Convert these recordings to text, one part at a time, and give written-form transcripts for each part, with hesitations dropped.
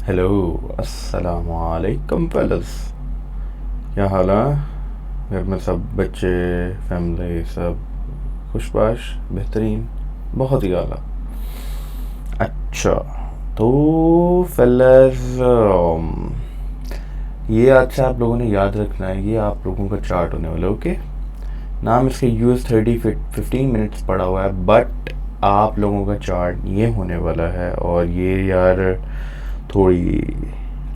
Hello, अस्सलाम वालेकुम फेलस। क्या हाल है? घर में सब बच्चे, फैमिली सब खुशबाश, बेहतरीन, बहुत ही आला। अच्छा, तो फेलस, ये आज से आप लोगों ने याद रखना है, ये आप लोगों का चार्ट होने वाला है। ओके, नाम इसके US 30 15 मिनट्स पड़ा हुआ है, बट आप लोगों का चार्ट ये होने वाला है। और ये यार थोड़ी,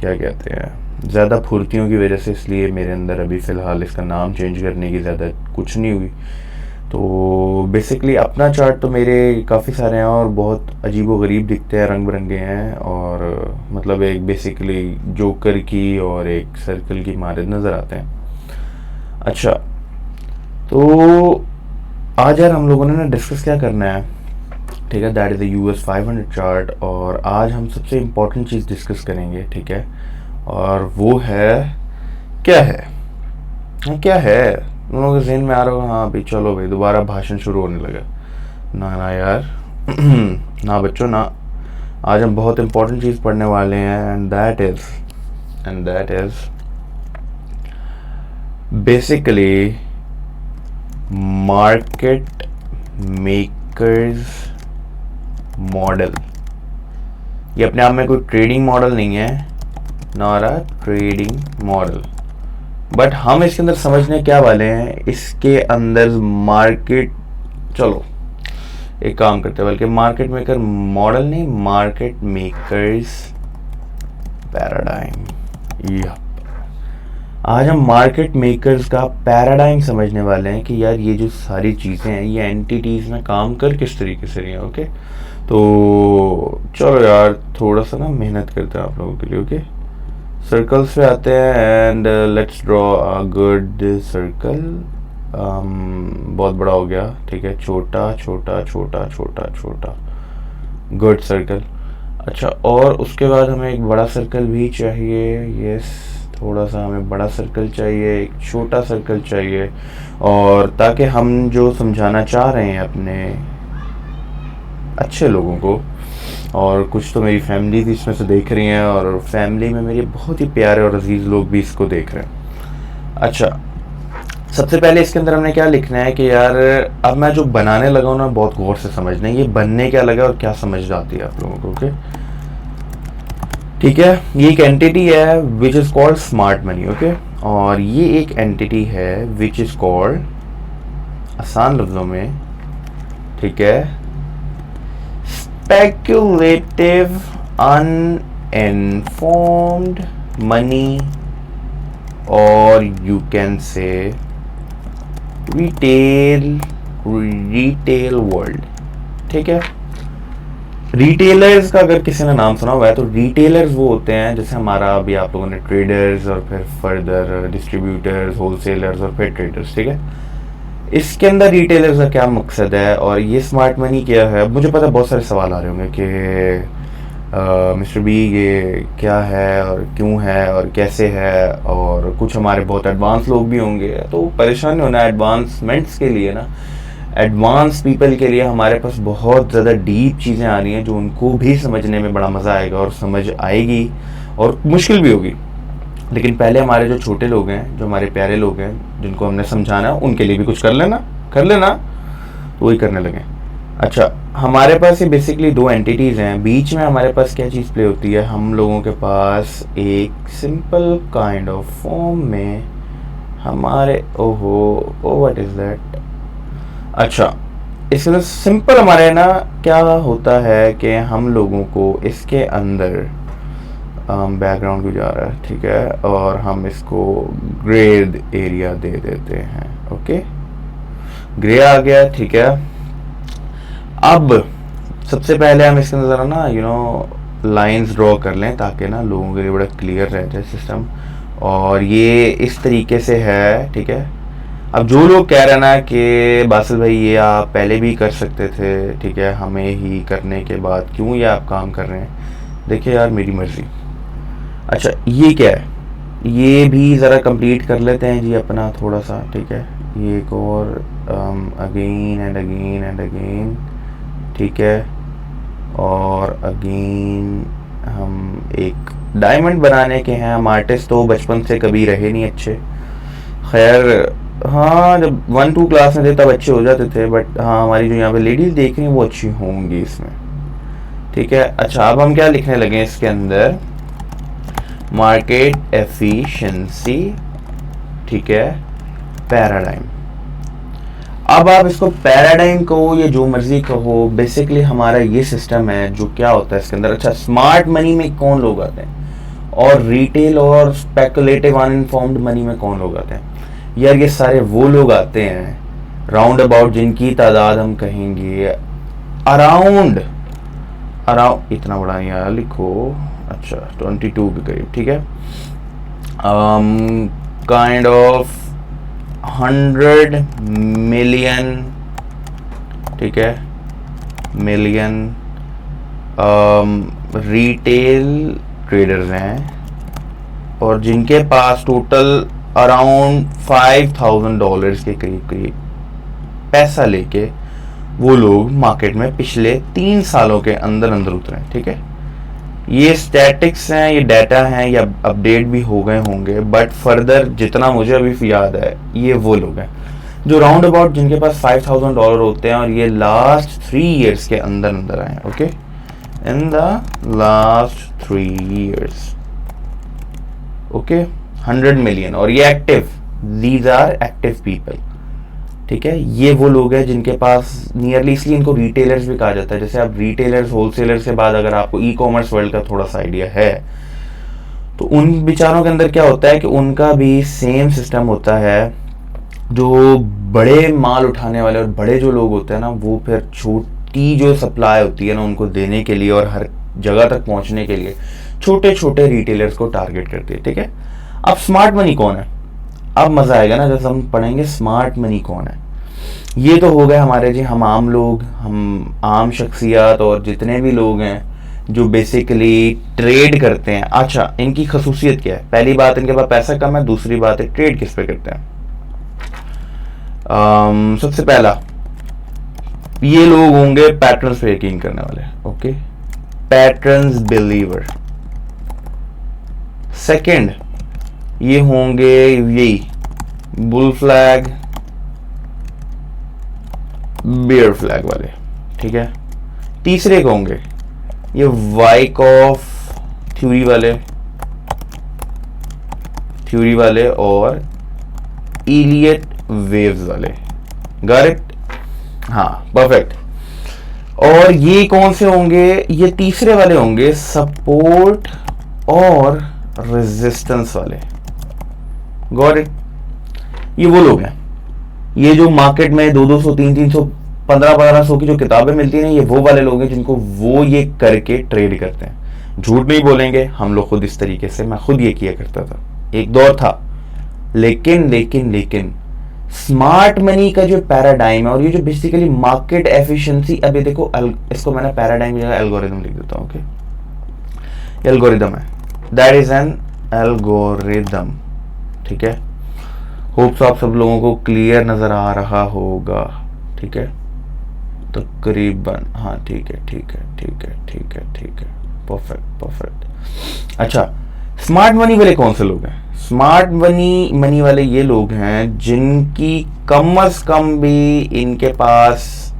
क्या कहते हैं, ज़्यादा फुर्तियों की वजह से, इसलिए मेरे अंदर अभी फ़िलहाल इसका नाम चेंज करने की ज़्यादा कुछ नहीं हुई। तो बेसिकली अपना चार्ट तो मेरे काफ़ी सारे हैं और बहुत अजीब व गरीब दिखते हैं, रंग बिरंगे हैं। और मतलब एक बेसिकली जोकर की और एक सर्कल की मारे नज़र आते हैं। अच्छा, तो आज यार हम लोगों ने ना डिस्कस क्या करना है, ठीक है, that is the US 500 chart. और आज हम सबसे इम्पोर्टेंट चीज़ डिस्कस करेंगे, ठीक है, और वो है, क्या है, क्या है। उन लोगों के जहन में आ रहा होगा, हाँ भाई चलो भाई दोबारा भाषण शुरू होने लगा। ना ना यार ना बच्चों ना, आज हम बहुत इम्पोर्टेंट चीज़ पढ़ने वाले हैं, and that is basically market makers model. ये अपने आप में कोई ट्रेडिंग मॉडल नहीं है, not a trading model, but हम इसके अंदर समझने क्या वाले हैं, इसके अंदर मार्केट, चलो एक काम करते हैं, बल्कि मार्केट मेकर मॉडल नहीं, मार्केट मेकर्स पैराडाइम। यह आज हम मार्केट मेकर्स का पैराडाइम समझने वाले हैं कि यार ये जो सारी चीज़ें हैं, ये एंटिटीज़ में काम कर किस तरीके से रही हैं। ओके, तो चलो यार थोड़ा सा ना मेहनत करते हैं आप लोगों के लिए। ओके, सर्कल्स पे आते हैं and let's draw a good circle. बहुत बड़ा हो गया, ठीक है, छोटा छोटा छोटा छोटा छोटा, गुड सर्कल। अच्छा, और उसके बाद हमें एक बड़ा सर्कल भी चाहिए। यस, थोड़ा सा हमें बड़ा सर्कल चाहिए, एक छोटा सर्कल चाहिए, और ताकि हम जो समझाना चाह रहे हैं अपने अच्छे लोगों को, और कुछ तो मेरी फैमिली भी इसमें से देख रही हैं, और फैमिली में मेरे बहुत ही प्यारे और अजीज़ लोग भी इसको देख रहे हैं। अच्छा, सबसे पहले इसके अंदर हमने क्या लिखना है कि यार अब मैं जो बनाने लगा हूँ ना, बहुत गौर से समझना है ये बनने क्या लगा और क्या समझ आती है आप लोगों को। ओके, ठीक है, ये एक एंटिटी है which is called smart money. Okay, और ये एक एंटिटी है विच इज़ कॉल्ड, आसान लफ्ज़ों में, ठीक है, speculative uninformed money, or you can say retail world। ठीक है, रिटेलर्स का अगर किसी ने नाम सुना हुआ है तो रिटेलर्स वो होते हैं, जैसे हमारा अभी आप लोगों ने ट्रेडर्स और फिर फर्दर डिस्ट्रीब्यूटर्स, होलसेलर्स और फिर ट्रेडर्स। ठीक है, इसके अंदर रिटेलर्स का क्या मकसद है और ये स्मार्ट मनी क्या है। अब मुझे पता है बहुत सारे सवाल आ रहे होंगे कि मिस्टर बी ये क्या है और क्यों है और कैसे है, और कुछ हमारे बहुत एडवांस लोग भी होंगे, तो परेशान नहीं होना। एडवांसमेंट्स के लिए ना, एडवांस पीपल के लिए हमारे पास बहुत ज़्यादा डीप चीज़ें आ रही हैं जो उनको भी समझने में बड़ा मज़ा आएगा और समझ आएगी और मुश्किल भी होगी। लेकिन पहले हमारे जो छोटे लोग हैं, जो हमारे प्यारे लोग हैं, जिनको हमने समझाना है, उनके लिए भी कुछ कर लेना, तो वही करने लगे। अच्छा, हमारे पास ये बेसिकली दो एंटिटीज़ हैं, बीच में हमारे पास क्या चीज़ प्ले होती है, हम लोगों के पास एक सिंपल काइंड ऑफ फॉर्म में हमारे, ओहो ओ व्हाट इज़ दैट। अच्छा, इसमें सिंपल हमारे ना क्या होता है कि हम लोगों को इसके अंदर बैकग्राउंड भी जा रहा है, ठीक है, और हम इसको ग्रेड एरिया दे देते हैं। ओके, ग्रे आ गया, ठीक है। अब सबसे पहले हम इसके अंदर ना लाइंस ड्रॉ कर लें ताकि ना लोगों के लिए बड़ा क्लियर रह जाए सिस्टम, और ये इस तरीके से है, ठीक है। अब जो लोग कह रहे हैं ना कि बासिल भाई ये आप पहले भी कर सकते थे, ठीक है, हमें ही करने के बाद क्यों ये आप काम कर रहे हैं, देखिए यार मेरी मर्ज़ी। अच्छा, ये क्या है, ये भी ज़रा कंप्लीट कर लेते हैं जी अपना थोड़ा सा, ठीक है। ये एक और again and again and again, ठीक है, और अगेन हम एक डायमंड बनाने के हैं। हम आर्टिस्ट तो बचपन से कभी रहे नहीं अच्छे, खैर हाँ जब 1-2 क्लास में थे तब अच्छे हो जाते थे, बट हाँ हमारी जो यहाँ पे लेडीज देख रही हैं वो अच्छी होंगी इसमें, ठीक है। अच्छा अब हम क्या लिखने लगे इसके अंदर, मार्केट एफिशिएंसी, ठीक है, पैराडाइम। अब आप इसको पैराडाइम कहो या जो मर्जी कहो, बेसिकली हमारा ये सिस्टम है जो क्या होता है इसके अंदर। अच्छा स्मार्ट मनी में कौन लोग आते हैं और रिटेल और स्पेकुलेटिव अनइन्फॉर्म्ड मनी में कौन लोग आते हैं? यार ये सारे वो लोग आते हैं राउंड अबाउट जिनकी तादाद हम कहेंगे अराउंड इतना बड़ा नहीं आया लिखो, अच्छा 22 के करीब, ठीक है, काइंड ऑफ 100 मिलियन, ठीक है, मिलियन रिटेल ट्रेडर्स हैं और जिनके पास टोटल अराउंड $5,000 के करीब पैसा लेके वो लोग मार्केट में पिछले 3 सालों के अंदर उतरे, ठीक है। ये स्टैटिक्स हैं, ये डाटा हैं, ये अपडेट भी हो गए होंगे, बट फर्दर जितना मुझे अभी याद है ये वो लोग हैं जो राउंड अबाउट जिनके पास $5,000 होते हैं और ये लास्ट 3 years के अंदर आए हैं, okay, in the last 3 years, okay, 100 million. और ये active, these are active people, ठीक है। ये वो लोग हैं जिनके पास नियरली, इसलिए इनको रिटेलर्स भी कहा जाता है। जैसे आप रिटेलर्स होलसेलर्स के बाद अगर आपको ई कॉमर्स वर्ल्ड का थोड़ा सा आइडिया है तो उन बेचारों के अंदर क्या होता है कि उनका भी सेम सिस्टम होता है। जो बड़े माल उठाने वाले और बड़े जो लोग होते हैं ना, वो फिर छोटी जो सप्लाई होती है ना उनको देने के लिए और हर जगह तक पहुंचने के लिए छोटे छोटे रिटेलर्स को टारगेट करती है, ठीक है। अब स्मार्ट मनी कौन है? अब मजा आएगा ना जब हम पढ़ेंगे स्मार्ट मनी कौन है। ये तो हो गए हमारे जी, हम आम लोग, हम आम शख्सियात और जितने भी लोग हैं जो बेसिकली ट्रेड करते हैं। अच्छा इनकी खसूसियत क्या है? पहली बात इनके पास पैसा कम है, दूसरी बात है ट्रेड किस पे करते हैं। सबसे पहला ये लोग होंगे पैटर्न्स पे यकीन करने वाले, ओके, पैटर्न्स बिलीवर। सेकंड ये होंगे यही बुल फ्लैग बियर फ्लैग वाले, ठीक है। तीसरे को होंगे ये वाइकॉफ थ्योरी वाले और इलियट वेव्स वाले। Got it? हाँ परफेक्ट। और ये कौन से होंगे? ये तीसरे वाले होंगे सपोर्ट और रेजिस्टेंस वाले। Got it? ये वो लोग हैं, ये जो मार्केट में 200, 300, 1500 की जो किताबें मिलती हैं, ये वो वाले लोग हैं जिनको वो ये करके ट्रेड करते हैं। झूठ नहीं बोलेंगे, हम लोग खुद इस तरीके से, मैं खुद ये किया करता था, एक दौर था। लेकिन स्मार्ट मनी का जो पैराडाइम है और ये जो बेसिकली मार्केट एफिशिएंसी, अभी देखो इसको मैंने पैराडाइम की जगह एल्गोरिदम लिख देता हूं, ओके। एल्गोरिदम है, दैट इज एन एल्गोरिदम, ठीक है। होप्स आप सब लोगों को क्लियर नजर आ रहा होगा, ठीक है, तकरीबन, हाँ ठीक है, परफेक्ट। अच्छा स्मार्ट मनी वाले कौन से लोग हैं? स्मार्ट मनी वाले ये लोग हैं जिनकी कम अज कम भी इनके पास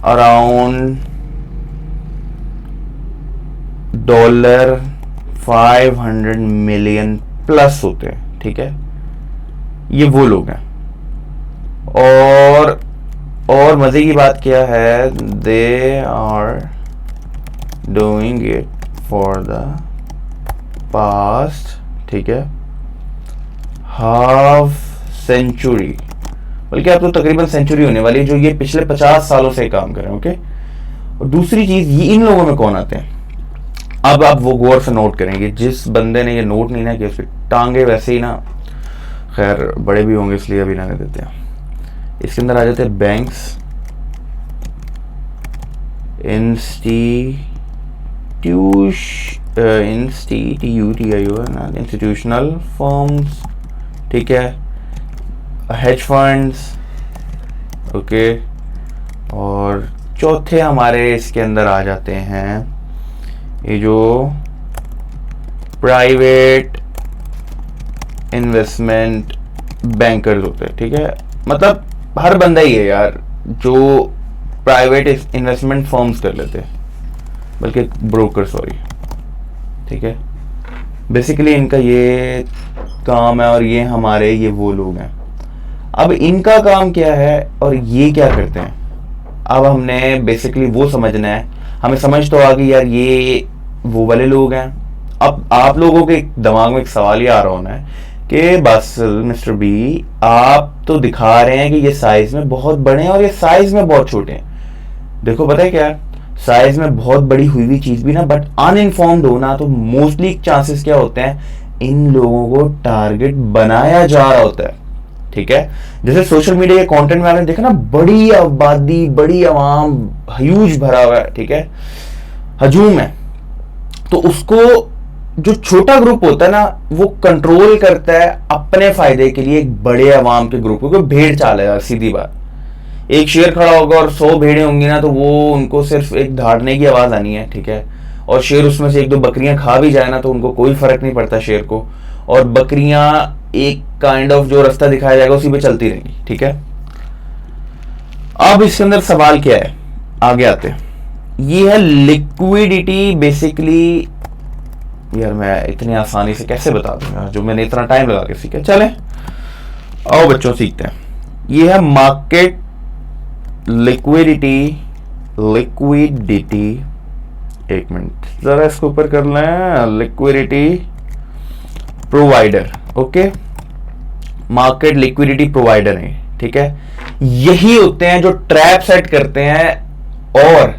अराउंड $500 मिलियन प्लस होते हैं, ठीक है। ये वो लोग हैं। और मजे की बात क्या है, they are doing it for the past, ठीक है, हाफ सेंचुरी, बल्कि अब तो तकरीबन सेंचुरी होने वाली है, जो ये पिछले 50 सालों से काम कर रहे हैं, ओके। और दूसरी चीज, ये इन लोगों में कौन आते हैं? अब आप वो गौर से नोट करेंगे, जिस बंदे ने ये नोट नहीं ना किया उसकी टांगे वैसे ही ना, खैर बड़े भी होंगे इसलिए अभी रहने देते हैं। इसके अंदर आ जाते हैं बैंक्स, इंस्टीट्यूशनल फर्म्स, ठीक है, हेज फंड्स, ओके। और चौथे हमारे इसके अंदर आ जाते हैं ये जो प्राइवेट इन्वेस्टमेंट बैंकर्स होते हैं, ठीक है। मतलब हर बंदा ही है यार जो प्राइवेट इन्वेस्टमेंट फर्म्स कर लेते हैं, बल्कि ब्रोकर, सॉरी, ठीक है। बेसिकली इनका ये काम है और ये हमारे ये वो लोग हैं। अब इनका काम क्या है और ये क्या करते हैं, अब हमने बेसिकली वो समझना है। हमें समझ तो आ गई यार ये वो वाले लोग हैं। अब आप लोगों के दिमाग में एक सवाल ये आ रहा होना है कि बस मिस्टर बी आप तो दिखा रहे हैं कि ये साइज में बहुत बड़े हैं और ये साइज में बहुत छोटे हैं। देखो पता है क्या, साइज में बहुत बड़ी हुई हुई चीज भी ना बट अनइन्फॉर्म्ड हो ना, तो मोस्टली चांसेस क्या होते हैं, इन लोगों को टारगेट बनाया जा रहा होता है, ठीक है। जैसे सोशल मीडिया के कंटेंट में आपने देखा ना, बड़ी आबादी, बड़ी आवाम, ह्यूज भरा हुआ है, ठीक है, हजूम है। तो उसको जो छोटा ग्रुप होता है ना वो कंट्रोल करता है अपने फायदे के लिए एक बड़े आवाम के ग्रुप को, क्योंकि भेड़ चाल है, सीधी बात। एक शेर खड़ा होगा और 100 भेड़ें होंगी ना, तो वो उनको सिर्फ एक दहाड़ने की आवाज आनी है, ठीक है। और शेर उसमें से एक दो बकरियां खा भी जाए ना तो उनको कोई फर्क नहीं पड़ता शेर को, और बकरियां एक काइंड ऑफ जो रास्ता दिखाया जाएगा उसी पे चलती रहेंगी, ठीक है। अब इसके अंदर सवाल क्या है, आगे आते हैं। ये है लिक्विडिटी। बेसिकली यार मैं इतनी आसानी से कैसे बता दूंगा जो मैंने इतना टाइम लगा के सीखा। चले आओ बच्चों सीखते हैं। ये है मार्केट लिक्विडिटी। एक मिनट जरा इसको ऊपर कर लें। Liquidity provider, okay, market liquidity provider है, ठीक है। यही होते हैं जो ट्रैप सेट करते हैं और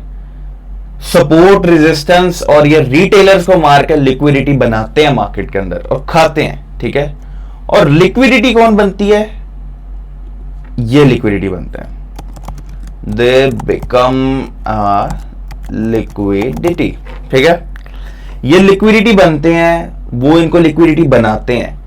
सपोर्ट, रेजिस्टेंस और ये रिटेलर्स को मार के लिक्विडिटी बनाते हैं मार्केट के अंदर और खाते हैं, ठीक है। और लिक्विडिटी कौन बनती है, ये लिक्विडिटी बनते हैं, दे बिकम लिक्विडिटी, ठीक है। ये लिक्विडिटी बनते हैं, वो इनको लिक्विडिटी बनाते हैं।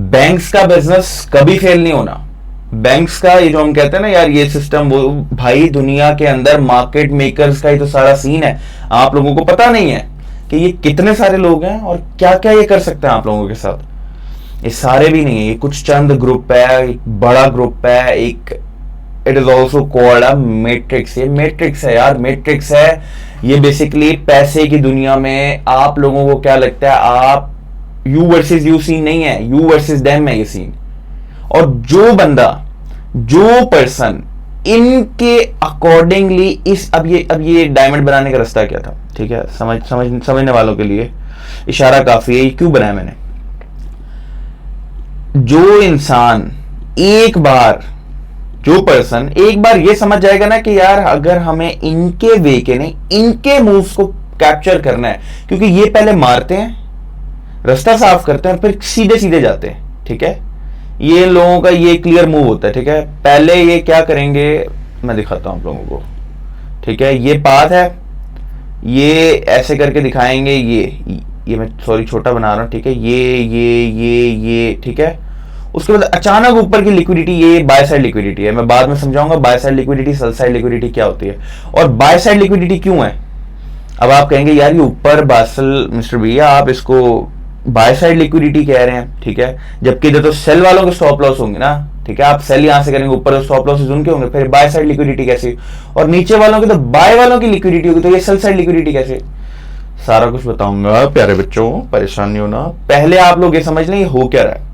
बैंक्स का बिजनेस कभी फेल नहीं होना। बैंक्स का ये जो हम कहते हैं ना यार ये सिस्टम, वो भाई दुनिया के अंदर मार्केट मेकर्स का ही तो सारा सीन है। आप लोगों को पता नहीं है कि ये कितने सारे लोग हैं और क्या क्या ये कर सकते हैं आप लोगों के साथ। ये सारे भी नहीं है, ये कुछ चंद ग्रुप है, एक बड़ा ग्रुप है, एक it is also called a matrix. ये मैट्रिक्स है यार, मैट्रिक्स है। ये बेसिकली पैसे की दुनिया में आप लोगों को क्या लगता है, आप यू वर्सेस यू सीन नहीं है, यू वर्सेस देम है ये सीन। और जो बंदा, जो पर्सन इनके अकॉर्डिंगली इस अब ये डायमंड बनाने का रास्ता क्या था, ठीक है, समझने वालों के लिए इशारा काफी है। ये क्यों बनाया मैंने, जो इंसान एक बार, जो पर्सन एक बार ये समझ जाएगा ना कि यार अगर हमें इनके वे के नहीं इनके मूव्स को कैप्चर करना है, क्योंकि ये पहले मारते हैं, रास्ता साफ करते हैं, फिर सीधे सीधे जाते हैं, ठीक है। ये लोगों का ये क्लियर मूव होता है, ठीक है। पहले ये क्या करेंगे मैं दिखाता हूं आप लोगों को, ठीक है। ये पाथ है, ये ऐसे करके दिखाएंगे, ये मैं सॉरी छोटा बना रहा हूं, ठीक है। ये ठीक है। उसके बाद अचानक ऊपर की लिक्विडिटी, ये बाय साइड लिक्विडिटी है। मैं बाद में समझाऊंगा by side liquidity, sell side liquidity क्या होती है और बाय साइड लिक्विडिटी क्यों है। अब आप कहेंगे यार ये ऊपर बासल मिस्टर भैया आप इसको बाय साइड लिक्विडिटी कह रहे हैं, ठीक है, जबकि इधर तो सेल वालों के स्टॉप लॉस होंगे ना, ठीक है। आप सेल यहां से करेंगे, ऊपर स्टॉप लॉसेस उनके होंगे, फिर बाय साइड लिक्विडिटी कैसे, और नीचे वालों की तो बाय वालों की लिक्विडिटी होगी, तो ये सेल साइड लिक्विडिटी कैसे, सारा कुछ बताऊंगा प्यारे बच्चों, परेशान नहीं होना। पहले आप लोग ये समझ लें ये हो क्या रहा है।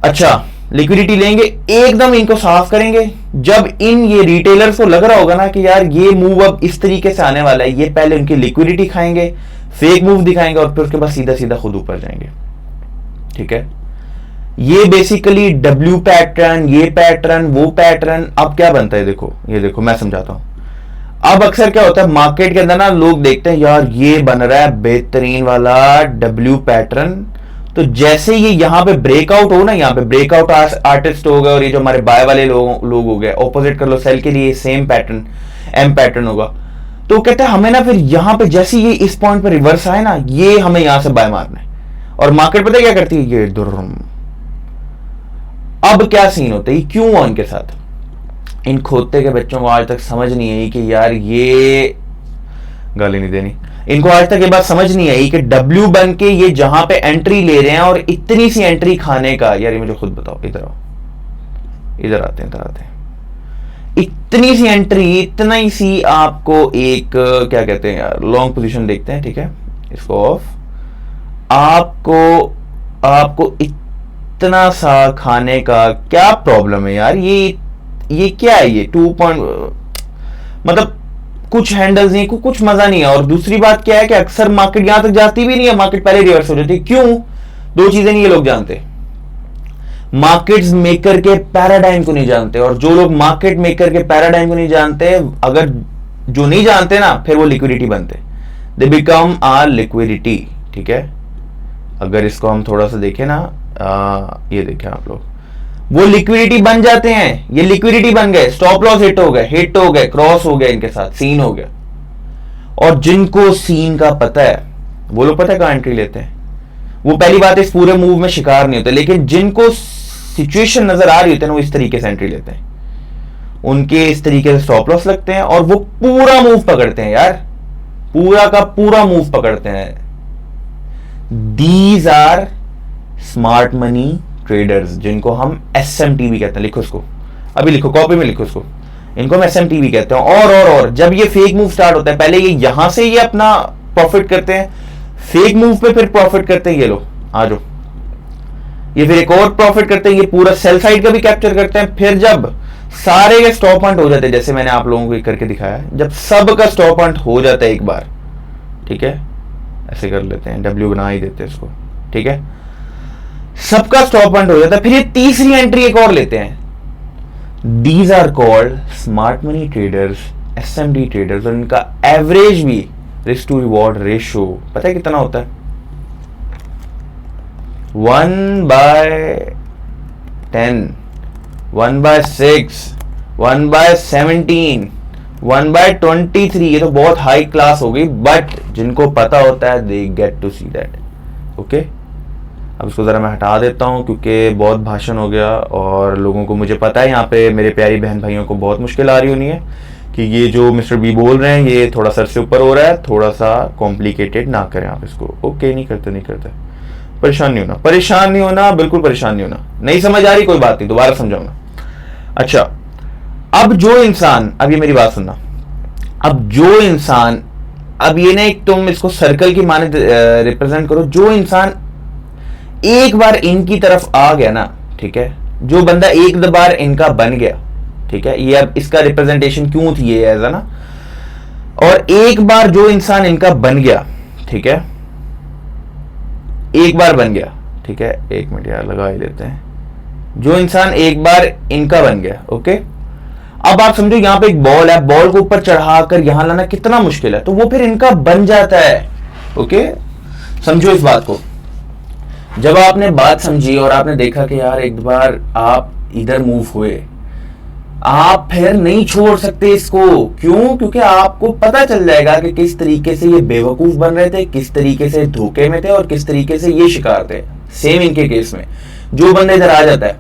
अच्छा, लिक्विडिटी लेंगे, एकदम इनको साफ करेंगे। जब इन ये रिटेलर्स को लग रहा होगा ना कि यार ये मूव अब इस तरीके से आने वाला है, ये पहले उनकी लिक्विडिटी खाएंगे, फेक मूव दिखाएंगे और फिर उसके बाद सीधा सीधा खुद ऊपर जाएंगे, ठीक है। ये बेसिकली डब्ल्यू पैटर्न, ये पैटर्न, वो पैटर्न। अब क्या बनता है देखो, ये देखो मैं समझाता हूं। अब अक्सर क्या होता है मार्केट के अंदर ना, लोग देखते हैं यार ये बन रहा है बेहतरीन वाला डब्ल्यू पैटर्न, तो जैसे ये यहां पे ब्रेकआउट हो ना, यहां पे ब्रेकआउट आर्टिस्ट हो गए और ये जो हमारे बाय वाले लोग हो गए, ऑपोजिट कर लो सेल के लिए सेम पैटर्न एम पैटर्न होगा, तो कहते हैं हमें ना फिर यहां पे जैसे ये इस पॉइंट पे रिवर्स आए ना, ये हमें यहां से बाय मारना है। और मार्केट पता है क्या करती है, ये दुर्रम। अब क्या सीन होता है, क्यों हुआ इनके साथ। इन खोते के बच्चों को आज तक समझ नहीं आई कि यार ये गाली नहीं देनी। इनको आज तक ये बात समझ नहीं आई कि डब्ल्यू बन के ये जहां पे एंट्री ले रहे हैं और इतनी सी एंट्री खाने का, यार ये मुझे खुद बताओ, इधर आओ, इधर आते हैं, इधर आते हैं। इतनी सी एंट्री, इतना ही सी आपको एक क्या कहते हैं यार, लॉन्ग पोजीशन देखते हैं, ठीक है, इसको ऑफ। आपको इतना सा खाने का क्या प्रॉब्लम है यार? ये क्या है? ये 2 पॉइंट मतलब कुछ हैंडल्स नहीं, कुछ मजा नहीं है। और दूसरी बात क्या है कि अक्सर मार्केट यहां तक जाती भी नहीं है, मार्केट पहले रिवर्स हो जाती है। क्यों? दो चीजें नहीं ये लोग जानते, मार्केट्स मेकर के पैराडाइम को नहीं जानते। और जो लोग मार्केट मेकर के पैराडाइम को नहीं जानते, अगर जो नहीं जानते ना, फिर वो लिक्विडिटी बनते, दे बिकम आ लिक्विडिटी, ठीक है। अगर इसको हम थोड़ा सा देखें ना, ये देखें आप लोग, वो लिक्विडिटी बन जाते हैं, ये लिक्विडिटी बन गए, स्टॉप लॉस हिट हो गए, क्रॉस हो गए, इनके साथ सीन हो गया। और जिनको सीन का पता है वो लोग पता है कहां एंट्री लेते हैं, वो पहली बात इस पूरे मूव में शिकार नहीं होते। लेकिन जिनको सिचुएशन नजर आ रही होती है ना, वो इस तरीके से एंट्री लेते हैं, उनके इस तरीके से स्टॉप लॉस लगते हैं और वो पूरा मूव पकड़ते हैं यार, पूरा का पूरा मूव पकड़ते हैं। These are smart money traders, जिनको हम SMT भी कहते हैं। लिखो उसको, अभी लिखो, कॉपी में लिखो उसको, इनको हम SMT भी कहते हैं। और जब ये फेक मूव स्टार्ट होता है, पहले ये यहां से ये अपना प्रॉफिट करते हैं, फेक मूव पे फिर प्रॉफिट करते हैं, ये लोग आ जाओ, ये फिर एक और प्रॉफिट करते हैं, ये पूरा सेल साइड का भी कैप्चर करते हैं। फिर जब सारे के स्टॉप पॉइंट हो जाते हैं, जैसे मैंने आप लोगों को करके दिखाया, जब सब का स्टॉप पॉइंट हो जाता है एक बार, ठीक है, ऐसे कर लेते हैं, W बना ही देते हैं इसको, ठीक है, सबका स्टॉप पॉइंट हो जाता है, फिर ये तीसरी एंट्री एक और लेते हैं। These are called smart money traders, SMT traders. और इनका एवरेज भी रिस्क टू रिवॉर्ड रेशियो पता है कितना होता है? 1/10, 1/6, 1/17, 1/23। ये तो बहुत हाई क्लास हो गई, बट जिनको पता होता है they get to see that, okay. अब इसको ज़रा मैं हटा देता हूँ क्योंकि बहुत भाषण हो गया और लोगों को, मुझे पता है यहाँ पे मेरे प्यारी बहन भाइयों को बहुत मुश्किल आ रही होनी है कि ये जो मिस्टर बी बोल रहे हैं ये थोड़ा सर से ऊपर हो रहा है, थोड़ा सा कॉम्प्लिकेटेड ना करें आप इसको, ओके। नहीं करते, परेशान नहीं होना, बिल्कुल परेशान नहीं होना। नहीं समझ आ रही, कोई बात नहीं, दोबारा समझाऊंगा। अच्छा, अब जो इंसान, अब ये मेरी बात सुनना, अब जो इंसान, अब ये नहीं तुम इसको सर्कल की माने रिप्रेजेंट करो, जो इंसान एक बार इनकी तरफ आ गया ना, ठीक है, जो बंदा एक बार इनका बन गया, ठीक है, ये अब इसका रिप्रेजेंटेशन क्यों थी ये ऐसा ना, और एक बार जो इंसान इनका बन गया, ठीक है, एक बार बन गया, ठीक है, एक मिनट यार लगा ही लेते हैं, जो इंसान एक बार इनका बन गया, ओके। अब आप समझो यहां पे एक बॉल है, बॉल को ऊपर चढ़ाकर यहां लाना कितना मुश्किल है, तो वो फिर इनका बन जाता है, ओके। समझो इस बात को, जब आपने बात समझी और आपने देखा कि यार एक बार आप इधर मूव हुए, आप फिर नहीं छोड़ सकते इसको। क्यों? क्योंकि आपको पता चल जाएगा कि किस तरीके से ये बेवकूफ बन रहे थे, किस तरीके से धोखे में थे और किस तरीके से ये शिकार थे। सेम इनके केस में जो बंदा इधर आ जाता है,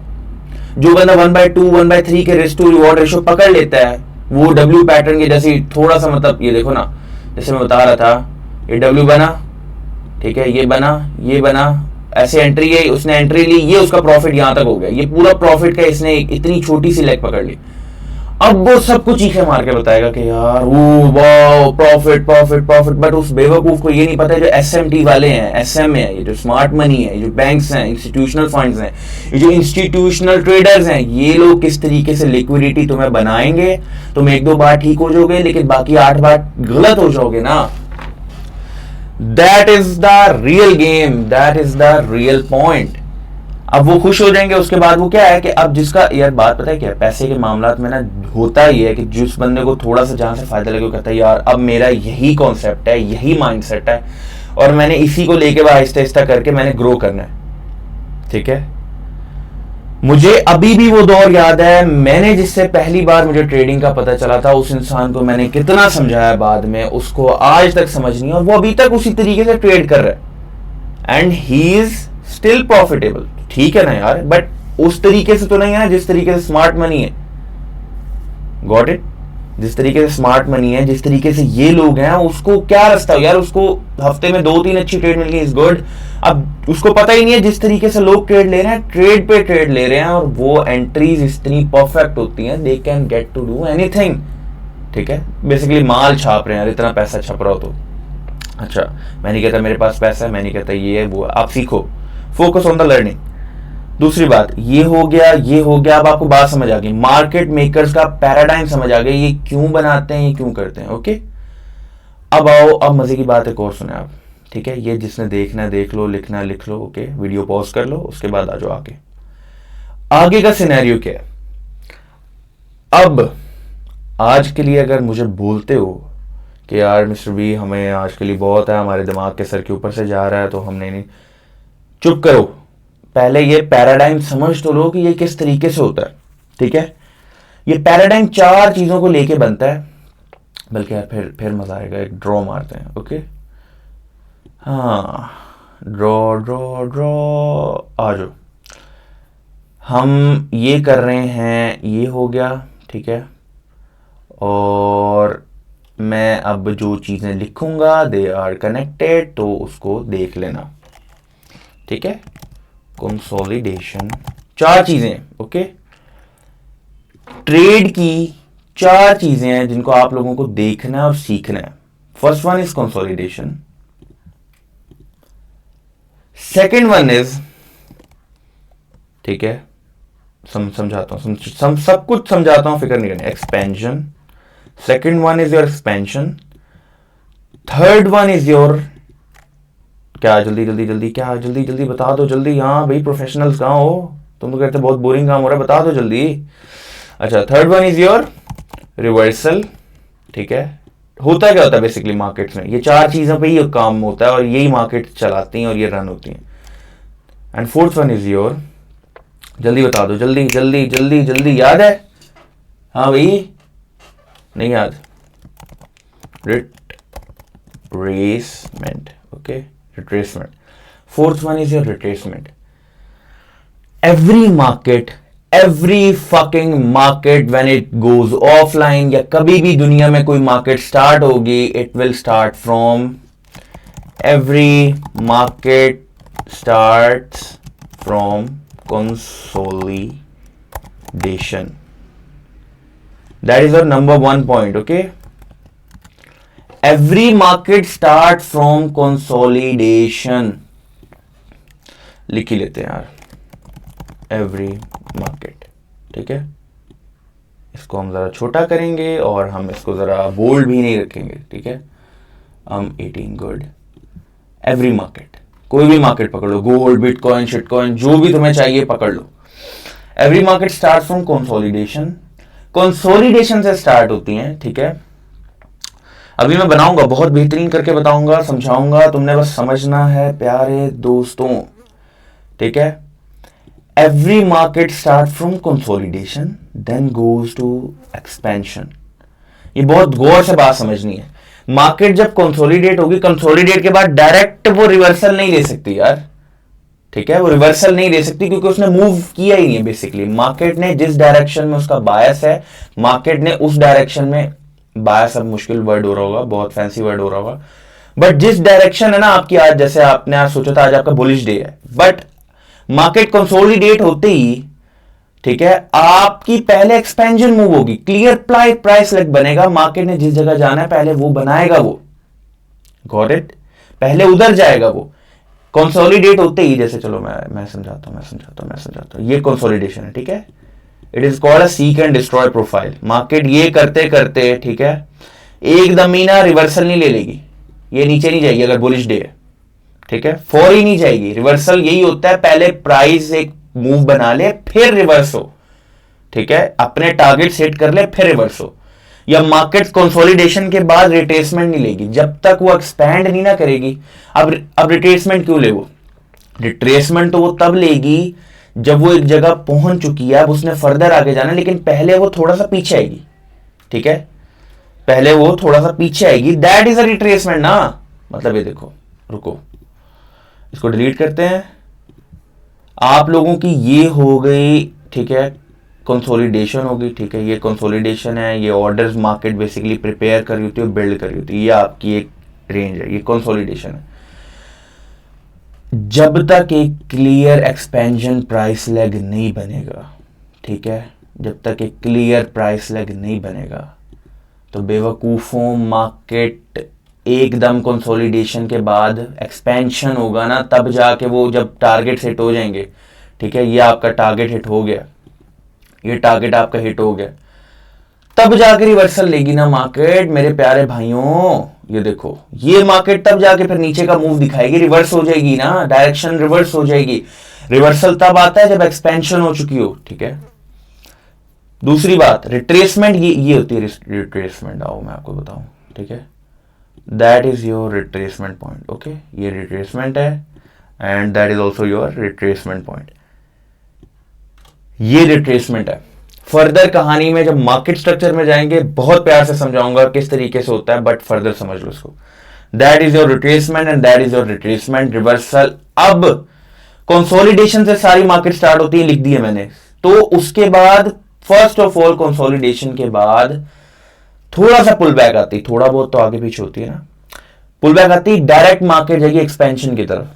जो बंदा 1/2, 1/3 के रिस्क टू रिवॉर्ड रेशियो पकड़ लेता है, वो W पैटर्न के जैसे थोड़ा सा, मतलब ये देखो ना, जैसे मैं बता रहा था, ये W बना, ठीक है, ये बना, ऐसे एंट्री है, उसने एंट्री ली, ये उसका प्रॉफिट यहां तक हो गया, ये पूरा प्रॉफिट का इसने इतनी छोटी सी लेग पकड़ ली। अब वो सबको चीखे मार के बताएगा कि यार वो वाओ प्रॉफिट, बट उस बेवकूफ को ये नहीं पता है जो SMT वाले हैं, SM है, ये जो स्मार्ट मनी है, ये जो बैंक्स हैं, इंस्टीट्यूशनल फंड्स हैं, ये जो इंस्टीट्यूशनल ट्रेडर्स हैं, ये लोग किस तरीके से लिक्विडिटी तुम्हें बनाएंगे। तुम 1-2 बार ठीक हो जाओगे, लेकिन बाकी 8 बार गलत हो जाओगे ना। That is the real game, that is the real point। अब वो खुश हो जाएंगे, उसके बाद वो क्या है कि अब जिसका, यार बात पता है क्या, पैसे के मामलात में ना होता ही है कि जिस बंदे को थोड़ा सा जहां से फायदा लगे वो कहता है यार अब मेरा यही कॉन्सेप्ट है, यही माइंडसेट है और मैंने इसी को लेके आहिस्ता आहिस्ता करके मैंने ग्रो करना है, ठीक है। मुझे अभी भी वो दौर याद है, मैंने जिससे पहली बार मुझे ट्रेडिंग का पता चला था, उस इंसान को मैंने कितना समझाया, बाद में उसको आज तक समझ नहीं, और वो अभी तक उसी तरीके से ट्रेड कर रहा है and he is still profitable. ठीक है ना यार, बट उस तरीके से तो नहीं है ना जिस तरीके से स्मार्ट मनी है। Got it? जिस तरीके से स्मार्ट मनी है, जिस तरीके से ये लोग हैं, उसको क्या रास्ता हो यार, उसको हफ्ते में 2-3 अच्छी ट्रेड मिल गई, इज गुड। अब उसको पता ही नहीं है जिस तरीके से लोग ट्रेड ले रहे हैं, ट्रेड पे ट्रेड ले रहे हैं, और वो एंट्रीज इतनी परफेक्ट होती हैं, they can get to do anything. ठीक है, बेसिकली माल छाप रहे हैं यार, इतना पैसा छप रहा हो तो। अच्छा, मैं नहीं कहता मेरे पास पैसा है, मैं नहीं कहता ये है वो, आप सीखो, फोकस ऑन द लर्निंग। दूसरी बात, ये हो गया, ये हो गया। अब आपको बात समझ आ गई, मार्केट मेकर्स का पैराडाइम समझ आ गया, ये क्यों बनाते हैं, ये क्यों करते हैं। ओके, अब आओ, अब मजे की बात एक और सुने आप। ठीक है, ये जिसने देखना है देख लो, लिखना है लिख लो। ओके, वीडियो पॉज कर लो, उसके बाद आ जाओ आगे। आगे का सिनेरियो क्या है। अब आज के लिए अगर मुझे बोलते हो कि यार मिस्टर बी, हमें आज के लिए बहुत है, हमारे दिमाग के सर के ऊपर से जा रहा है, तो हमने नहीं, चुप करो, पहले ये पैराडाइम समझ तो लो कि ये किस तरीके से होता है। ठीक है, ये पैराडाइम 4 चीजों को लेके बनता है। बल्कि यार फिर मजा आएगा, एक ड्रॉ मारते हैं। ओके, हाँ, ड्रॉ ड्रॉ ड्रॉ, आ जाओ। हम ये कर रहे हैं, ये हो गया। ठीक है, और मैं अब जो चीजें लिखूंगा दे आर कनेक्टेड, तो उसको देख लेना। ठीक है, कंसोलिडेशन, 4 चीजें। ओके, ट्रेड की 4 चीजें हैं जिनको आप लोगों को देखना और सीखना है। First one is consolidation, second one is, ठीक है, समझाता हूं, सब कुछ समझाता हूं, फिक्र नहीं करनी, expansion. Second one is your expansion, third one is your, क्या, जल्दी जल्दी जल्दी, क्या, जल्दी जल्दी बता दो जल्दी। हाँ भाई, प्रोफेशनल्स कहाँ हो तुम, तो कहते बहुत बोरिंग काम हो रहा है, बता दो जल्दी। अच्छा, third one is your reversal. ठीक है, होता क्या होता है बेसिकली मार्केट्स में, ये 4 चीजों पे ही काम होता है, और यही मार्केट चलाती हैं और ये रन होती हैं। And fourth one is your, जल्दी बता दो, जल्दी जल्दी जल्दी जल्दी, याद है? हाँ भाई, नहीं याद, retracement. Okay, retracement. Fourth one is your retracement. Every fucking market when it goes offline, या कभी भी दुनिया में कोई मार्केट स्टार्ट होगी, it will start from, every market starts from consolidation. That is our number 1 point. Okay, every market start from consolidation. लिख ही लेते हैं यार, every market। ठीक है, इसको हम जरा छोटा करेंगे और हम इसको जरा बोल्ड भी नहीं रखेंगे। ठीक है, हम 18 गुड। एवरी मार्केट, कोई भी मार्केट पकड़ लो, गोल्ड, बिटकॉइन, शिटकॉइन, जो भी तुम्हें चाहिए पकड़ लो। Every market start from consolidation, consolidation से स्टार्ट होती हैं। ठीक है, अभी मैं बनाऊंगा, बहुत बेहतरीन करके बताऊंगा, समझाऊंगा, तुमने बस समझना है प्यारे दोस्तों। ठीक है, every market start from consolidation then goes to expansion. ये बहुत गौर से बात समझनी है। मार्केट जब कंसोलिडेट होगी, कंसोलिडेट के बाद डायरेक्ट वो रिवर्सल नहीं ले सकती यार। ठीक है, वो रिवर्सल नहीं ले सकती क्योंकि उसने मूव किया ही नहीं है। बेसिकली मार्केट ने जिस डायरेक्शन में उसका बायस है, मार्केट ने उस डायरेक्शन में, बायस अब मुश्किल वर्ड हो रहा होगा, बहुत फैंसी वर्ड हो रहा होगा, बट जिस डायरेक्शन है ना आपकी, आज जैसे आपने आज सोचा था आज आपका बुलिश डे है, बट मार्केट कंसोलिडेट होते ही, ठीक है, आपकी पहले एक्सपेंशन मूव होगी, क्लियर प्राइस लेग बनेगा। मार्केट ने जिस जगह जाना है पहले वो बनाएगा, वो गॉट इट, पहले उधर जाएगा वो। कंसोलिडेट होते ही, जैसे चलो मैं समझाता हूं, ये कंसोलिडेशन है। ठीक है, it is called a seek and destroy profile. Market ये करते करते, ठीक है, एकदम ही ना रिवर्सल नहीं ले लेगी, ये नीचे नहीं जाएगी अगर बुलिश डे है। ठीक है, फौरी नहीं जाएगी। रिवर्सल यही होता है, पहले प्राइस एक मूव बना ले फिर रिवर्स हो। ठीक है, अपने टारगेट सेट कर ले फिर रिवर्स हो। या मार्केट कंसोलिडेशन के बाद रिट्रेसमेंट नहीं लेगी जब तक वो एक्सपैंड नहीं ना करेगी। अब रिट्रेसमेंट क्यों ले? वो रिट्रेसमेंट तो वो तब लेगी जब वो एक जगह पहुंच चुकी है, अब उसने फर्दर आगे जाना, लेकिन पहले वो थोड़ा सा पीछे आएगी। ठीक है, पहले वो थोड़ा सा पीछे आएगी, दैट इज अ रिट्रेसमेंट ना। मतलब ये देखो, रुको, इसको डिलीट करते हैं। आप लोगों की ये हो गई, ठीक है, कंसोलिडेशन होगी, ठीक है, ये कंसोलिडेशन है, ये ऑर्डर्स मार्केट बेसिकली प्रिपेयर कर रही होती है, बिल्ड कर रही होती है, ये आपकी एक रेंज है, ये कंसोलिडेशन है। जब तक एक क्लियर एक्सपेंशन प्राइस लेग नहीं बनेगा, ठीक है, जब तक एक क्लियर प्राइस लेग नहीं बनेगा तो बेवकूफ़ों मार्केट एकदम कंसोलिडेशन के बाद एक्सपेंशन होगा ना, तब जाके वो जब टारगेट हिट हो जाएंगे, ठीक है, ये आपका टारगेट हिट हो गया, ये टारगेट आपका हिट हो गया, तब जाके रिवर्सल लेगी ना मार्केट मेरे प्यारे भाइयों। ये देखो ये मार्केट तब जाके फिर नीचे का मूव दिखाएगी, रिवर्स हो जाएगी ना, डायरेक्शन रिवर्स हो जाएगी। रिवर्सल तब आता है जब एक्सपेंशन हो चुकी हो, ठीक है। दूसरी बात रिट्रेसमेंट, ये होती है रिट्रेसमेंट, आओ मैं आपको बताऊं, ठीक है, that is your retracement point, okay, ये रिट्रेसमेंट है and that is also your retracement point, ये रिट्रेसमेंट है। फर्दर कहानी में जब मार्केट स्ट्रक्चर में जाएंगे बहुत प्यार से समझाऊंगा किस तरीके से होता है, बट फर्दर समझ लो इसको। That is your retracement and that is your retracement reversal. अब कंसोलिडेशन से सारी मार्केट स्टार्ट होती है, लिख दी है मैंने, तो उसके बाद फर्स्ट ऑफ ऑल कंसोलिडेशन के बाद थोड़ा सा पुल बैक आती, थोड़ा बहुत तो आगे पीछे होती है ना, पुल बैक आती, डायरेक्ट मार्केट जाएगी एक्सपेंशन की तरफ,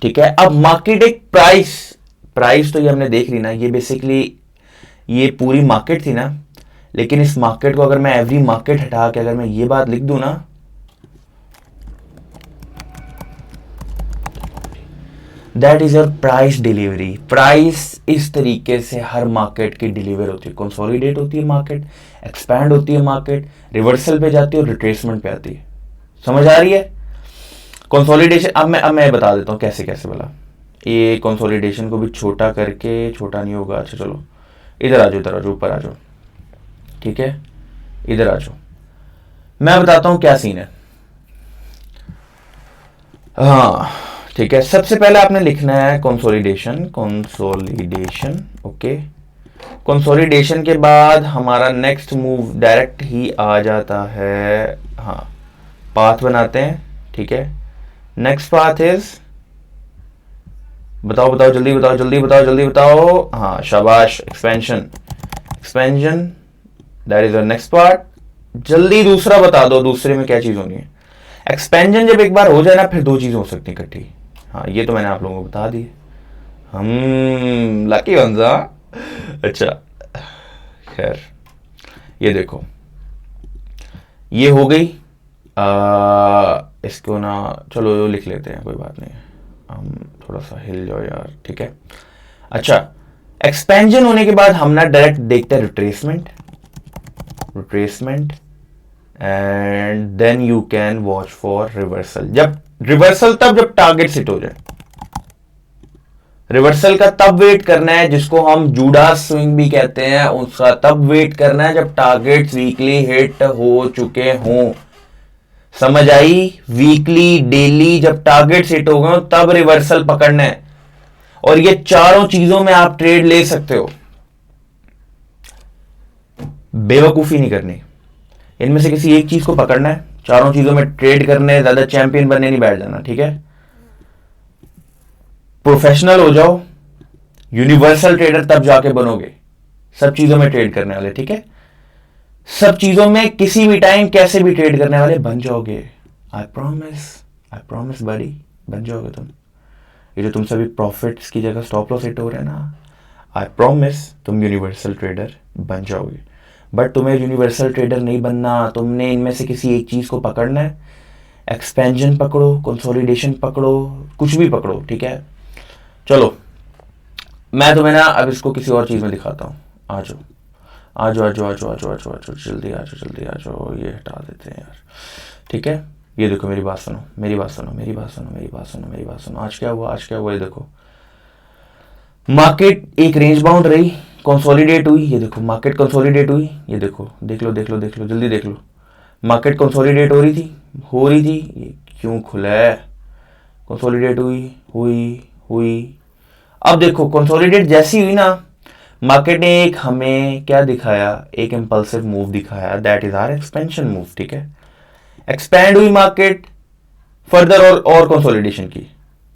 ठीक है। अब मार्केट एक प्राइस तो ये हमने देख ली ना, ये बेसिकली ये पूरी मार्केट थी ना, लेकिन इस मार्केट को अगर मैं एवरी मार्केट हटा के अगर मैं ये बात लिख दूं ना, that is your price delivery. Price इस तरीके से हर मार्केट की डिलीवर होती है, कंसोलिडेट होती है मार्केट, एक्सपैंड होती है मार्केट, रिवर्सल पे जाती है और रिट्रेसमेंट पे आती है। समझ आ रही है कंसोलिडेशन? अब मैं बता देता हूं कैसे कैसे बोला। ये कंसोलिडेशन को भी छोटा करके, छोटा नहीं होगा, अच्छा चलो इधर आ जाओ, ऊपर आ जाओ, ठीक है, इधर आ जाओ, मैं बताता हूं क्या सीन है। हाँ ठीक है, सबसे पहले आपने लिखना है कंसोलिडेशन, ओके। कंसोलिडेशन के बाद हमारा नेक्स्ट मूव डायरेक्ट ही आ जाता है, हाँ पाथ बनाते हैं, ठीक है। नेक्स्ट पाथ इज, बताओ जल्दी बताओ, हाँ शाबाश, expansion, that is the next part. जल्दी दूसरा बता दो, दूसरे में क्या चीज होनी है। एक्सपेंशन जब एक बार हो जाए ना, फिर दो चीज हो सकती है इकट्ठी, हाँ ये तो मैंने आप लोगों को बता दी, हम लकी बंदा। अच्छा खैर, ये देखो ये हो गई, इसको ना चलो लिख लेते हैं, कोई बात नहीं, हम थोड़ा सा हिल जाओ यार, ठीक है। अच्छा, एक्सपेंशन होने के बाद हम ना डायरेक्ट देखते हैं retracement and then you can watch for reversal. जब रिवर्सल तब जब टारगेट हिट हो जाए, रिवर्सल का तब वेट करना है, जिसको हम जूडास स्विंग भी कहते हैं, उसका तब वेट करना है जब टारगेट्स वीकली हिट हो चुके हों। समझ आई? वीकली, डेली, जब टारगेट्स हिट हो गए तब रिवर्सल पकड़ना है। और ये चारों चीजों में आप ट्रेड ले सकते हो, बेवकूफी नहीं करनी, इनमें से किसी एक चीज को पकड़ना है, चारों चीजों में ट्रेड करने, ज्यादा चैंपियन बनने नहीं बैठ जाना, ठीक है। प्रोफेशनल हो जाओ, यूनिवर्सल ट्रेडर तब जाके बनोगे, सब चीजों में ट्रेड करने वाले, ठीक है। सब चीजों में किसी भी टाइम कैसे भी ट्रेड करने वाले बन जाओगे, आई प्रॉमिस बड़ी, बन जाओगे तुम। ये जो तुम सभी प्रॉफिट्स की जगह स्टॉप लॉस हिट हो रहे हैं ना, आई प्रॉमिस तुम यूनिवर्सल ट्रेडर बन जाओगे। बट तुम्हें यूनिवर्सल ट्रेडर नहीं बनना, तुमने इनमें से किसी एक चीज को पकड़ना है। एक्सपेंशन पकड़ो, कंसोलिडेशन पकड़ो, कुछ भी पकड़ो, ठीक है। चलो मैं तुम्हें ना अब इसको किसी और चीज में दिखाता हूं, आ जाओ जल्दी आ जाओ, ये हटा देते हैं यार, ठीक है। ये देखो, मेरी बात सुनो, आज क्या हुआ, ये देखो मार्केट एक रेंज बाउंड रही, कंसोलिडेट हुई, ये देखो मार्केट कंसोलिडेट हुई, ये देखो, देख लो जल्दी देख लो, मार्केट कंसोलिडेट हो रही थी, ये क्यों खुला है, कंसोलिडेट हुई। अब देखो कंसोलिडेट जैसी हुई ना, मार्केट ने एक हमें क्या दिखाया, एक इंपल्सिव मूव दिखाया, that is our expansion move, ठीक है। एक्सपैंड हुई मार्केट, फर्दर और कंसोलिडेशन की,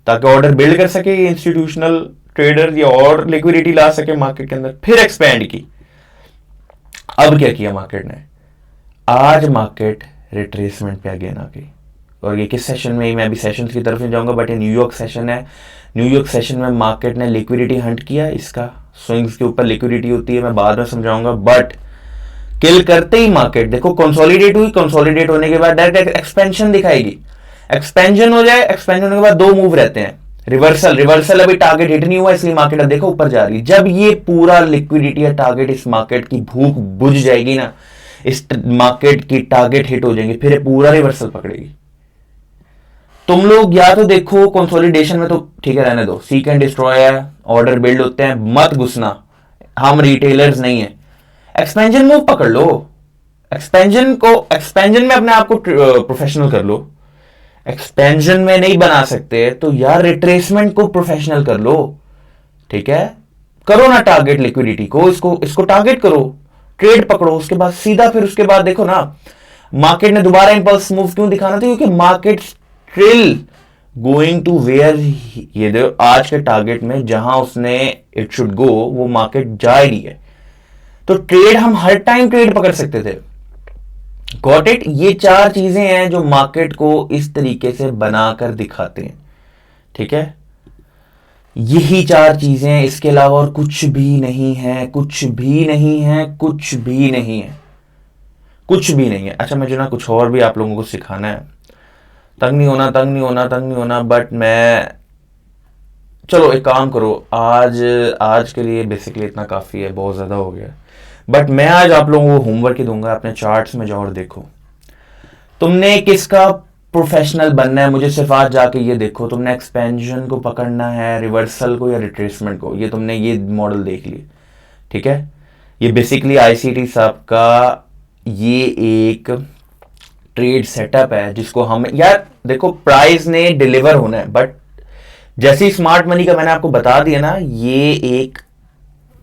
ताकि ऑर्डर बिल्ड कर सके इंस्टीट्यूशनल ट्रेडर्स ये और लिक्विडिटी ला सके मार्केट के अंदर, फिर एक्सपैंड की। अब क्या किया मार्केट ने, आज मार्केट रिट्रेसमेंट पे अगेन आ गई। और ये किस सेशन में, मैं अभी सेशन की तरफ नहीं जाऊंगा, बट ये न्यूयॉर्क सेशन है। न्यूयॉर्क सेशन में मार्केट ने लिक्विडिटी हंट किया, इसका स्विंग्स के ऊपर लिक्विडिटी होती है, मैं बाद में समझाऊंगा। बट किल करते ही मार्केट देखो कंसोलिडेट हुई, कंसोलिडेट होने के बाद डायरेक्ट एक्सपेंशन दिखाएगी। एक्सपेंशन हो जाए, एक्सपेंशन होने के बाद दो मूव रहते हैं, रिवर्सल, रिवर्सल अभी टारगेट हिट नहीं हुआ, इसलिए मार्केट अब देखो ऊपर जा रही है। जब ये पूरा लिक्विडिटी या टारगेट, इस मार्केट की भूख बुझ जाएगी ना, इस मार्केट की टारगेट हिट हो जाएंगे, फिर पूरा रिवर्सल पकड़ेगी। तुम लोग या तो देखो कंसोलिडेशन में, तो ठीक है रहने दो, सीक एंड डिस्ट्रॉय है, ऑर्डर बिल्ड होते हैं, मत घुसना, हम रिटेलर्स नहीं है। एक्सपेंशन मूव पकड़ लो, एक्सपेंशन में अपने आप को प्रोफेशनल कर लो। एक्सपेंशन में नहीं बना सकते तो यार रिट्रेसमेंट को प्रोफेशनल कर लो, ठीक है। करो ना टारगेट लिक्विडिटी को, इसको टारगेट करो, ट्रेड पकड़ो, उसके बाद सीधा फिर उसके बाद देखो ना मार्केट ने दोबारा इंपल्स मूव क्यों दिखाना था, क्योंकि market still going to where, ये देखो आज के टारगेट में जहां उसने इट शुड गो, वो मार्केट जा रही है। तो ट्रेड हम हर टाइम ट्रेड पकड़ सकते थे। Got it. ये चार चीजें हैं जो मार्केट को इस तरीके से बनाकर दिखाते हैं, ठीक है। यही चार चीजें, इसके अलावा और कुछ भी नहीं है, कुछ भी नहीं है, कुछ भी नहीं है, कुछ भी नहीं है। अच्छा मुझे ना कुछ और भी आप लोगों को सिखाना है, तंग नहीं होना, तंग नहीं होना, तंग नहीं होना, बट मैं, चलो एक काम करो, आज के लिए बेसिकली इतना काफी है, बहुत ज्यादा हो गया। बट मैं आज आप लोगों को होमवर्क ही दूंगा, अपने चार्ट्स में जाओ और देखो तुमने किसका प्रोफेशनल बनना है। मुझे सिर्फ आज जाके ये देखो, तुमने एक्सपेंशन को पकड़ना है, रिवर्सल को या रिट्रेसमेंट को, ये तुमने ये मॉडल देख लिए, ठीक है। ये बेसिकली आईसीटी साहब का ये एक ट्रेड सेटअप है, जिसको हम, यार देखो प्राइस ने डिलीवर होना है, बट जैसे स्मार्ट मनी का मैंने आपको बता दिया ना, ये एक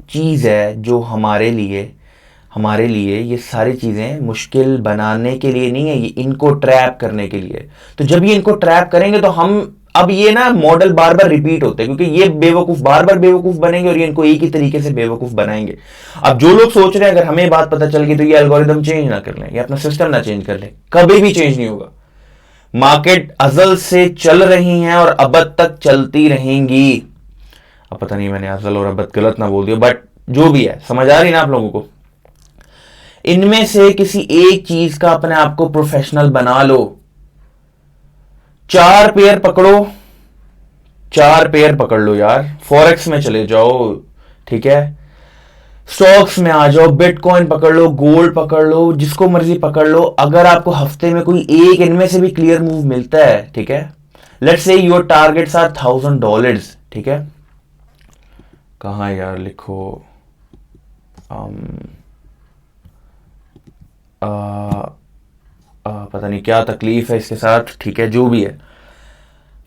चीज है जो हमारे लिए ये सारी चीजें मुश्किल बनाने के लिए नहीं है, ये इनको ट्रैप करने के लिए। तो जब ये इनको ट्रैप करेंगे तो हम, अब ये ना मॉडल बार बार रिपीट होते हैं, क्योंकि ये बेवकूफ बार बार बेवकूफ बनेंगे और ये इनको एक ही तरीके से बेवकूफ बनाएंगे। अब जो लोग सोच रहे हैं अगर हमें बात पता चल गई तो ये एल्गोरिदम चेंज ना कर लें, ये अपना सिस्टम ना चेंज कर लें, कभी भी चेंज नहीं होगा। मार्केट अजल से चल रही हैं और अब तक चलती रहेंगी। अब पता नहीं मैंने अजल और अबद गलत ना बोल दिया, बट जो भी है, समझ आ रही ना आप लोगों को। इनमें से किसी एक चीज का अपने आप को प्रोफेशनल बना लो। 4 पेयर पकड़ो, 4 पेयर पकड़ लो यार, फॉरेक्स में चले जाओ, ठीक है, स्टॉक्स में आ जाओ, बिटकॉइन पकड़ लो, गोल्ड पकड़ लो, जिसको मर्जी पकड़ लो। अगर आपको हफ्ते में कोई एक इनमें से भी क्लियर मूव मिलता है, ठीक है, let's say your targets are $1000, ठीक है, कहां यार लिखो, पता नहीं क्या तकलीफ है इसके साथ, ठीक है, जो भी है।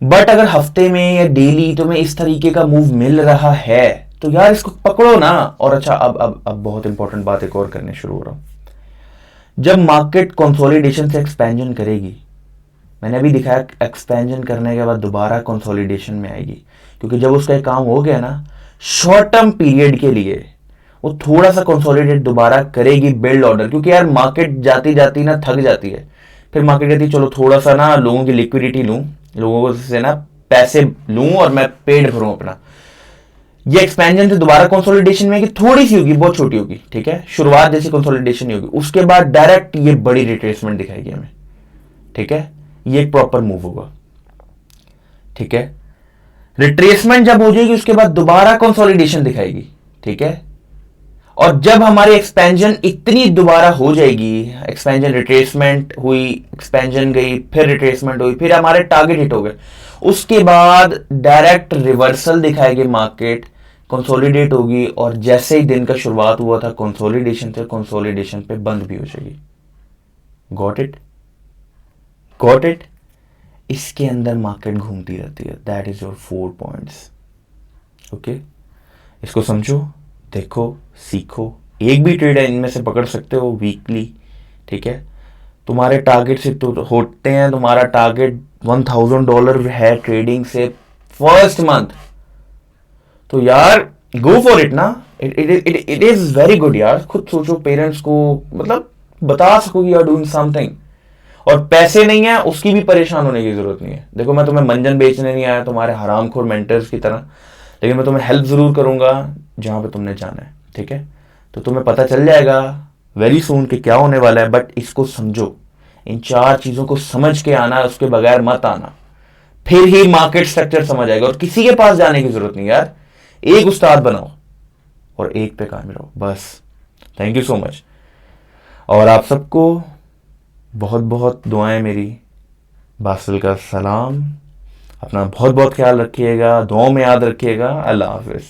बट अगर हफ्ते में या डेली तुम्हें इस तरीके का मूव मिल रहा है तो यार इसको पकड़ो ना। और अच्छा अब बहुत इंपॉर्टेंट बात एक और करने शुरू हो रहा हूं। जब मार्केट कंसोलिडेशन से एक्सपेंशन करेगी, मैंने अभी दिखाया एक्सपेंशन करने के बाद दोबारा कंसोलिडेशन में आएगी, क्योंकि जब उसका एक काम हो गया ना, शॉर्ट टर्म पीरियड के लिए वो थोड़ा सा कंसोलिडेट दोबारा करेगी, बिल्ड ऑर्डर, क्योंकि यार मार्केट जाती जाती ना थक जाती है, फिर मार्केट कहती है चलो थोड़ा सा ना लोगों की लिक्विडिटी लूं, लोगों से ना पैसे लूं और मैं पेड भरूं अपना। ये एक्सपेंशन से दोबारा कंसोलिडेशन में थोड़ी सी होगी, बहुत छोटी होगी, ठीक है, शुरुआत जैसी कंसोलिडेशन नहीं होगी, उसके बाद डायरेक्ट ये बड़ी रिट्रेसमेंट दिखाएगी हमें, ठीक है, ये एक प्रॉपर मूव होगा, ठीक है। रिट्रेसमेंट जब हो जाएगी उसके बाद दोबारा कंसोलिडेशन दिखाएगी, ठीक है। और जब हमारी एक्सपेंशन इतनी दोबारा हो जाएगी, एक्सपेंशन रिट्रेसमेंट हुई, एक्सपेंशन गई, फिर रिट्रेसमेंट हुई, फिर हमारे टारगेट हिट हो गए, उसके बाद डायरेक्ट रिवर्सल दिखाएगी मार्केट, कंसोलिडेट होगी, और जैसे ही दिन का शुरुआत हुआ था कंसोलिडेशन से, कंसोलिडेशन पे बंद भी हो जाएगी। Got it, got it. इसके अंदर मार्केट घूमती रहती है, that is your 4 points, okay. इसको समझो, देखो, सीखो, एक भी ट्रेड है इनमें से पकड़ सकते हो वीकली, ठीक है। तुम्हारे टारगेट से तो होते हैं, तुम्हारा टारगेट $1000 है ट्रेडिंग से फर्स्ट मंथ, तो यार गो फॉर इट ना, इट इज वेरी गुड यार। खुद सोचो, पेरेंट्स को मतलब बता सको कि यू आर डूइंग समथिंग, और पैसे नहीं है उसकी भी परेशान होने की जरूरत नहीं है। देखो मैं तुम्हें मंजन बेचने नहीं आया तुम्हारे हरामखोर मेंटर्स की तरह, लेकिन मैं तुम्हें हेल्प जरूर करूंगा जहां पे तुमने जाना है, ठीक है? तो तुम्हें पता चल जाएगा वेरी सून कि क्या होने वाला है, बट इसको समझो, इन 4 चीजों को समझ के आना, उसके बगैर मत आना, फिर ही मार्केट स्ट्रक्चर समझ आएगा। और किसी के पास जाने की जरूरत नहीं यार, एक उस्ताद बनाओ और एक पे कायम रहो बस। थैंक यू सो मच, और आप सबको बहुत बहुत दुआएं मेरी, बासिल का सलाम। अपना बहुत बहुत ख्याल रखिएगा, दुआओं में याद रखिएगा। अल्लाह हाफिज।